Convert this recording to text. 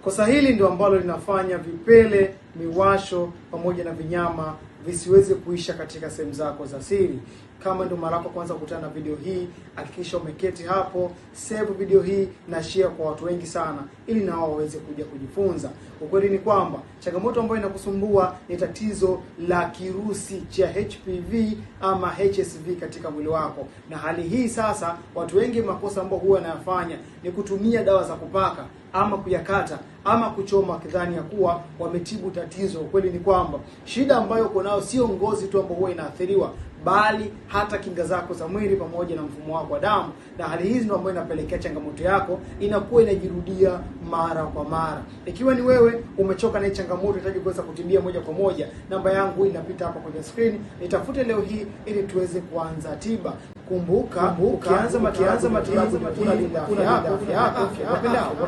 Kosa hili ndio ambalo linafanya vipele, miwasho pamoja na vinyama visiweze kuisha katika sehemu zako za siri. Kama ndio mara yako kwanza kukutana na video hii, hakikisha umeketi hapo, save video hii na share kwa watu wengi sana ili na wao waweze kuja kujifunza. Ukweli ni kwamba changamoto ambayo inakusumbua ni tatizo la kirusi cha HPV ama HSV katika mwili wako. Na hali hii sasa, watu wengi makosa ambayo huwa wanayafanya ni kutumia dawa za kupaka ama kuyakata ama kuchoma kidhani ya kuwa wametibu tatizo. Ukweli ni kwamba shida ambayo uko nayo sio ngozi tu ambayo huwa inaathiriwa, bali hata kinga zako za mwili pamoja na mfumo wako wa damu. Na hali hizi ndio ambayo inapelekea changamoto yako inakuwa inajirudia mara kwa mara. Ikiwa ni wewe umechoka na hii changamoto, unahitaji kuweza kutibia moja kwa moja, namba yangu inapita hapa kwenye screen. Nitafute leo hii ili tuweze kuanza tiba. Kumbuka ukianza matibabu unalinda afya yako. Wapendao.